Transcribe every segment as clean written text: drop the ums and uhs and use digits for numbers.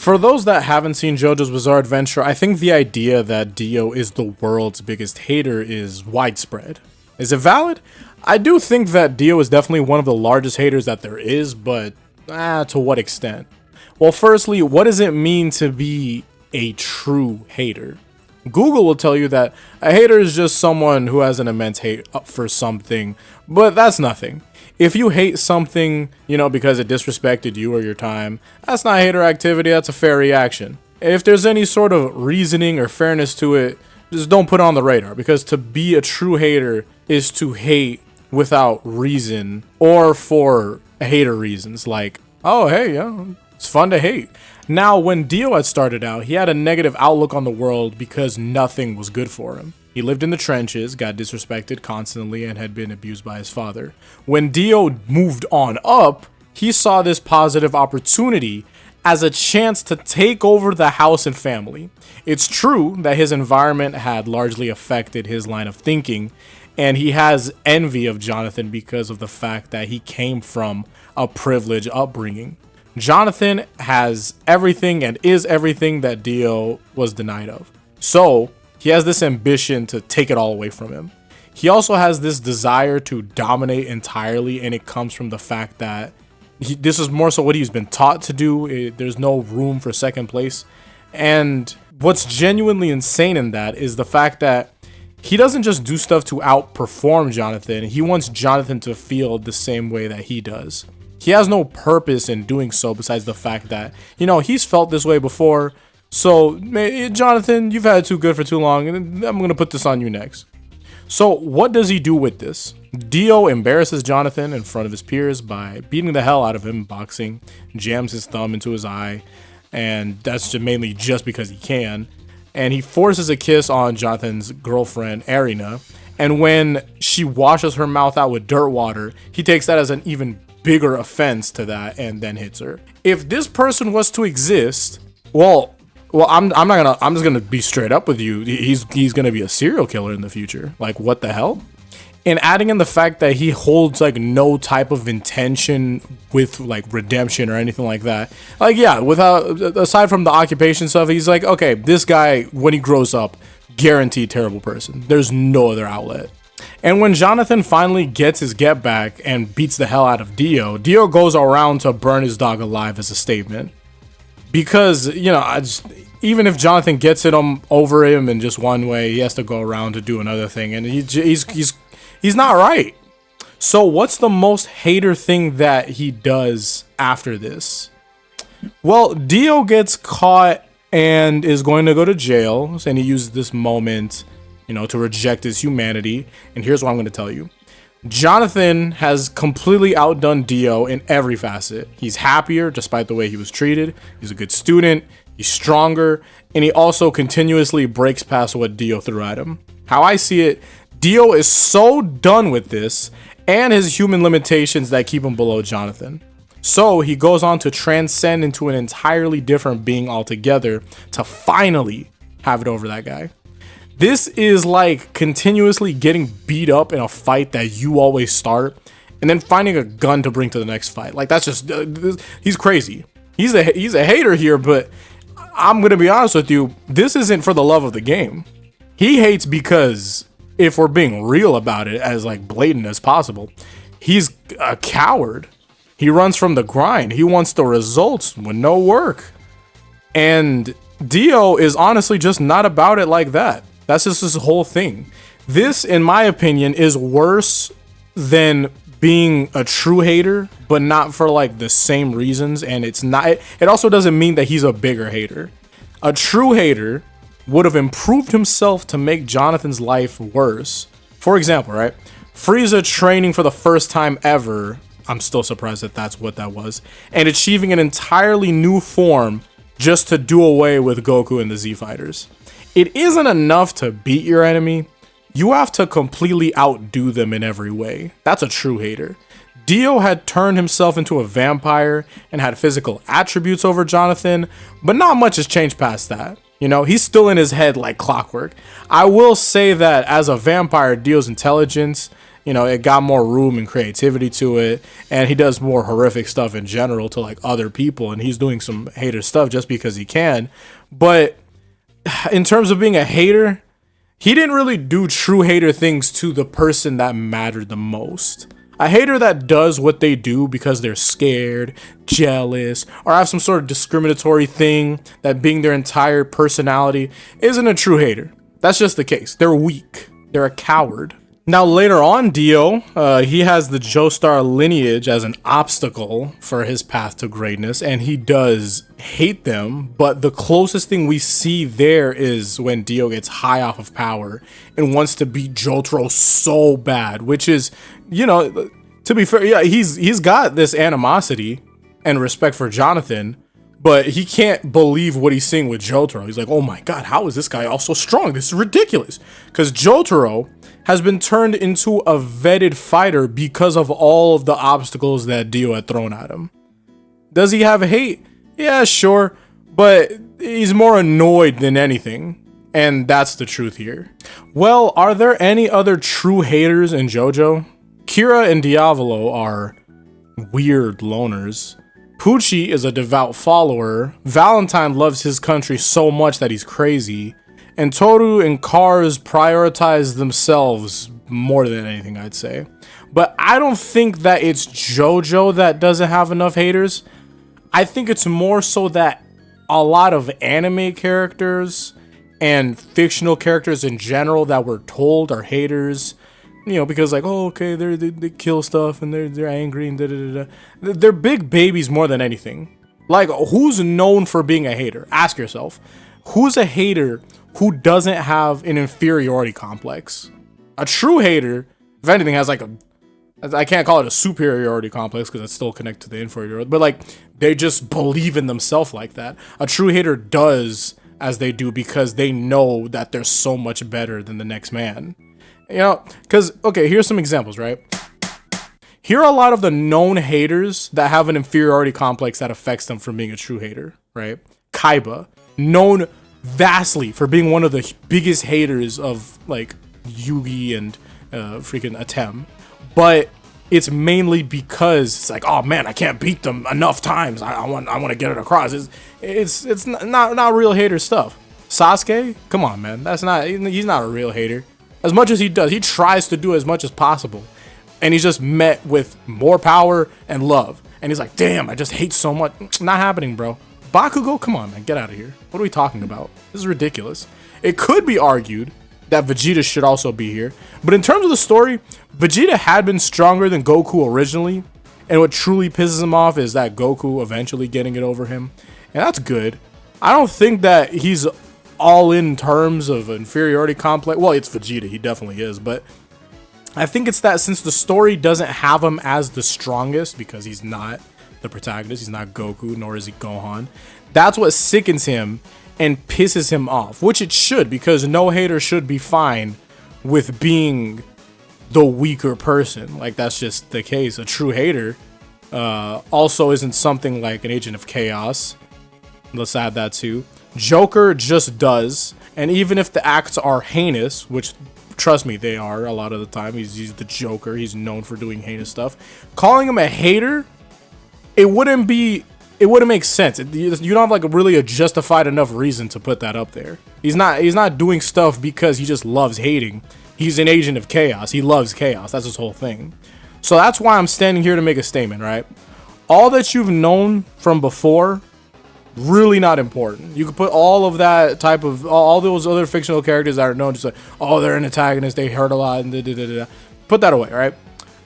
For those that haven't seen JoJo's Bizarre Adventure, I think the idea that Dio is the world's biggest hater is widespread. Is it valid? I do think that Dio is definitely one of the largest haters that there is, but to what extent? Well, firstly, what does it mean to be a true hater? Google will tell you that a hater is just someone who has an immense hate for something, but that's nothing. If you hate something, because it disrespected you or your time, that's not hater activity, that's a fair reaction. If there's any sort of reasoning or fairness to it, just don't put it on the radar, because to be a true hater is to hate without reason or for hater reasons, like, oh, hey, yeah, it's fun to hate. Now, when Dio had started out, he had a negative outlook on the world because nothing was good for him. He lived in the trenches, got disrespected constantly, and had been abused by his father. When Dio moved on up, he saw this positive opportunity as a chance to take over the house and family. It's true that his environment had largely affected his line of thinking, and he has envy of Jonathan because of the fact that he came from a privileged upbringing. Jonathan has everything and is everything that Dio was denied of. So he has this ambition to take it all away from him. He also has this desire to dominate entirely, and it comes from the fact that this is more so what he's been taught to do. There's no room for second place. And what's genuinely insane in that is the fact that he doesn't just do stuff to outperform Jonathan. He wants Jonathan to feel the same way that he does. He has no purpose in doing so besides the fact that, he's felt this way before. So, Jonathan, you've had it too good for too long, and I'm going to put this on you next. So, what does he do with this? Dio embarrasses Jonathan in front of his peers by beating the hell out of him in boxing, jams his thumb into his eye, and that's mainly just because he can. And he forces a kiss on Jonathan's girlfriend, Arena, and when she washes her mouth out with dirt water, he takes that as an even bigger offense to that and then hits her. If this person was to exist, well, I'm just gonna be straight up with you. He's gonna be a serial killer in the future. Like, what the hell? And adding in the fact that he holds like no type of intention with like redemption or anything like that. Like, yeah, aside from the occupation stuff, he's like, okay, this guy when he grows up, guaranteed terrible person. There's no other outlet. And when Jonathan finally gets his get back and beats the hell out of Dio goes around to burn his dog alive as a statement. Because, even if Jonathan gets it over him in just one way, he has to go around to do another thing, and he's not right. So what's the most hater thing that he does after this? Well, Dio gets caught and is going to go to jail, and he uses this moment, to reject his humanity. And here's what I'm going to tell you. Jonathan has completely outdone Dio in every facet. He's happier despite the way he was treated. He's a good student. He's stronger. And he also continuously breaks past what Dio threw at him. How I see it, Dio is so done with this and his human limitations that keep him below Jonathan. So he goes on to transcend into an entirely different being altogether to finally have it over that guy. This is like continuously getting beat up in a fight that you always start and then finding a gun to bring to the next fight. Like, that's just, he's crazy. He's a hater here, but I'm going to be honest with you. This isn't for the love of the game. He hates because, if we're being real about it, as like blatant as possible, he's a coward. He runs from the grind. He wants the results with no work. And Dio is honestly just not about it like that. That's just his whole thing. This, in my opinion, is worse than being a true hater, but not for like the same reasons. And it also doesn't mean that he's a bigger hater. A true hater would have improved himself to make Jonathan's life worse. For example, right? Frieza training for the first time ever. I'm still surprised that that's what that was. And achieving an entirely new form just to do away with Goku and the Z Fighters. It isn't enough to beat your enemy. You have to completely outdo them in every way. That's a true hater. Dio had turned himself into a vampire and had physical attributes over Jonathan, but not much has changed past that. He's still in his head like clockwork. I will say that as a vampire, Dio's intelligence You know, it got more room and creativity to it, and he does more horrific stuff in general to like other people, and he's doing some hater stuff just because he can. But in terms of being a hater, he didn't really do true hater things to the person that mattered the most. A hater that does what they do because they're scared, jealous, or have some sort of discriminatory thing that being their entire personality isn't a true hater. That's just the case. They're weak. They're a coward. Now later on, Dio, he has the Joestar lineage as an obstacle for his path to greatness, and he does hate them, but the closest thing we see there is when Dio gets high off of power and wants to beat Jotaro so bad, which is, you know, to be fair, yeah, he's got this animosity and respect for Jonathan, but he can't believe what he's seeing with Jotaro. He's like, oh my god, how is this guy also strong? This is ridiculous. Because Jotaro has been turned into a vetted fighter because of all of the obstacles that Dio had thrown at him. Does he have hate? Yeah, sure, but he's more annoyed than anything. And that's the truth here. Well, are there any other true haters in JoJo? Kira and Diavolo are weird loners. Pucci is a devout follower. Valentine loves his country so much that he's crazy. And Toru and Cars prioritize themselves more than anything, I'd say. But I don't think that it's JoJo that doesn't have enough haters. I think it's more so that a lot of anime characters and fictional characters in general that we're told are haters, you know, because like, oh, okay, they kill stuff and they're angry and da-da-da-da. They're big babies more than anything. Like, who's known for being a hater? Ask yourself. Who's a hater who doesn't have an inferiority complex? A true hater, if anything, has like I can't call it a superiority complex because it's still connected to the inferiority, but like they just believe in themselves like that. A true hater does as they do because they know that they're so much better than the next man. You know, because, okay, here's some examples, right? Here are a lot of the known haters that have an inferiority complex that affects them from being a true hater, right? Kaiba, known vastly for being one of the biggest haters of like Yugi and freaking Atem, but it's mainly because it's like, oh man, I can't beat them enough times. I want to get it across. It's not real hater stuff. Sasuke, come on, man, he's not a real hater. As much as he does, he tries to do as much as possible, and he's just met with more power and love. And he's like, damn, I just hate so much. Not happening, bro. Bakugo, come on, man, get out of here. What are we talking about? This is ridiculous. It could be argued that Vegeta should also be here, but in terms of the story, Vegeta had been stronger than Goku originally, and what truly pisses him off is that Goku eventually getting it over him, and that's good. I don't think that he's all in terms of inferiority complex. Well, it's Vegeta, he definitely is, but I think it's that since the story doesn't have him as the strongest, because he's not the protagonist, he's not Goku, nor is he Gohan, that's what sickens him and pisses him off, which it should, because no hater should be fine with being the weaker person. Like, that's just the case. A true hater also isn't something like an agent of chaos. Let's add that too. Joker just does, and even if the acts are heinous, which trust me, they are a lot of the time, he's the Joker, he's known for doing heinous stuff, calling him a hater, it wouldn't make sense. You don't have like really a justified enough reason to put that up there. He's not doing stuff because he just loves hating. He's an agent of chaos. He loves chaos. That's his whole thing. So that's why I'm standing here to make a statement, right? All that you've known from before, really not important. You could put all of that type of, all those other fictional characters that are known, just like, oh, they're an antagonist, they hurt a lot, and da-da-da-da. Put that away, right?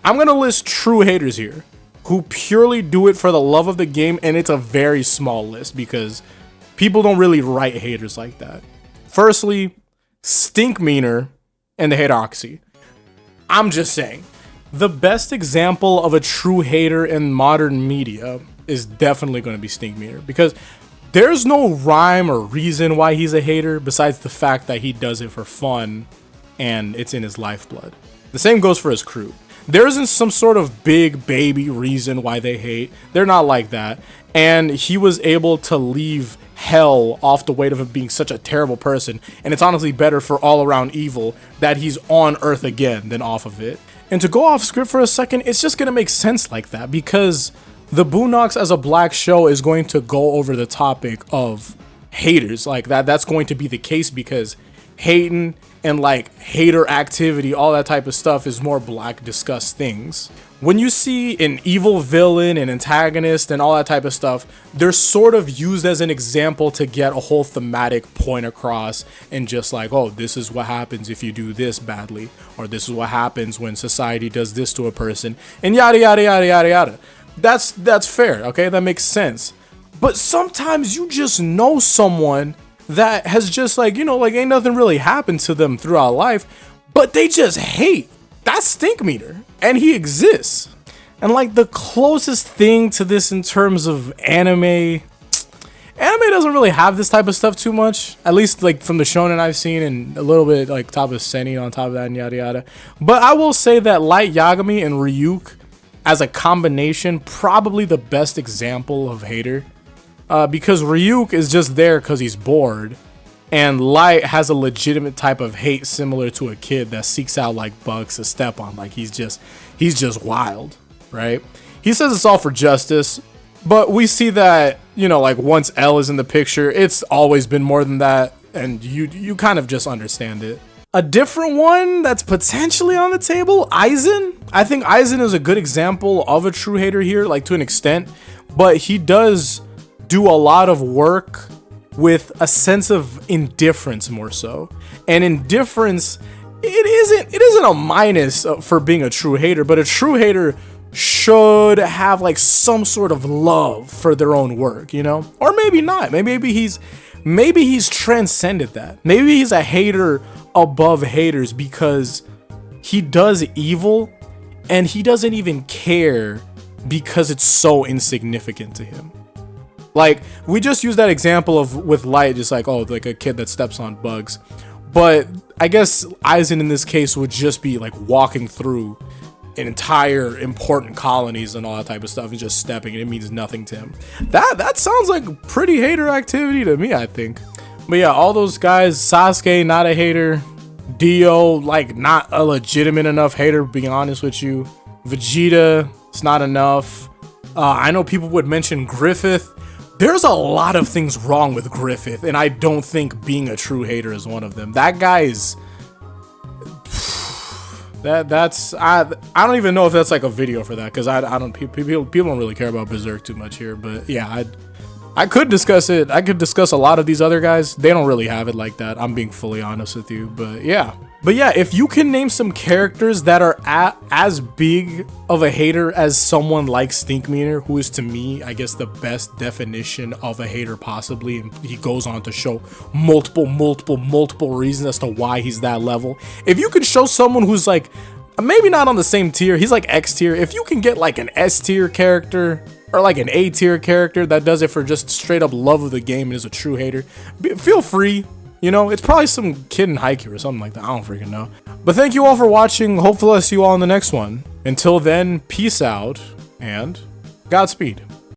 I'm going to list true haters here who purely do it for the love of the game, and it's a very small list because people don't really write haters like that. Firstly, Stinkmeaner and the Hateroxy. I'm just saying, the best example of a true hater in modern media is definitely going to be Stinkmeaner, because there's no rhyme or reason why he's a hater besides the fact that he does it for fun and it's in his lifeblood. The same goes for his crew. There isn't some sort of big baby reason why they hate. They're not like that. And he was able to leave hell off the weight of him being such a terrible person. And it's honestly better for all around evil that he's on Earth again than off of it. And to go off script for a second, it's just gonna make sense like that because the Boondocks as a black show is going to go over the topic of haters like that. That's going to be the case because hating and like hater activity, all that type of stuff is more black discussed things. When you see an evil villain, an antagonist, and all that type of stuff, they're sort of used as an example to get a whole thematic point across and just like, oh, this is what happens if you do this badly, or this is what happens when society does this to a person, and yada, yada, yada, yada, yada. That's fair, okay? That makes sense. But sometimes you just know someone that has just like, you know, like ain't nothing really happened to them throughout life, but they just hate. That's Stink Meter, and he exists. And like the closest thing to this in terms of anime doesn't really have this type of stuff too much, at least like from the shonen I've seen, and a little bit like top of Senin on top of that and yada yada. But I will say that Light Yagami and Ryuk as a combination, probably the best example of hater, because Ryuk is just there because he's bored, and Light has a legitimate type of hate similar to a kid that seeks out like bugs to step on. Like he's just wild, right? He says it's all for justice, but we see that, you know, like once L is in the picture, it's always been more than that, and you kind of just understand it. A different one that's potentially on the table, Aizen. I think Aizen is a good example of a true hater here, like to an extent, but he does do a lot of work with a sense of indifference more so. And indifference, it isn't a minus for being a true hater, but a true hater should have like some sort of love for their own work, you know? Or maybe not. Maybe he's transcended that. Maybe he's a hater above haters because he does evil and he doesn't even care because it's so insignificant to him. Like, we just use that example of with Light, just like, oh, like a kid that steps on bugs. But I guess Aizen in this case would just be like walking through an entire important colonies and all that type of stuff and just stepping, and it means nothing to him. That sounds like pretty hater activity to me, I think. But yeah, all those guys, Sasuke, not a hater. Dio, like not a legitimate enough hater, being honest with you. Vegeta, it's not enough. I know people would mention Griffith. There's a lot of things wrong with Griffith, and I don't think being a true hater is one of them. That guy is... I don't even know if that's like a video for that, because I don't people don't really care about Berserk too much here. But yeah, I could discuss it. I could discuss a lot of these other guys. They don't really have it like that. I'm being fully honest with you. But yeah, if you can name some characters that are as big of a hater as someone like Stink Meter, who is to me, I guess, the best definition of a hater possibly, and he goes on to show multiple reasons as to why he's that level. If you can show someone who's like, maybe not on the same tier, he's like X tier. If you can get like an S tier character or like an A tier character that does it for just straight up love of the game and is a true hater, feel free. You know, it's probably some kid in Haikyuu or something like that. I don't freaking know. But thank you all for watching. Hopefully I'll see you all in the next one. Until then, peace out and Godspeed.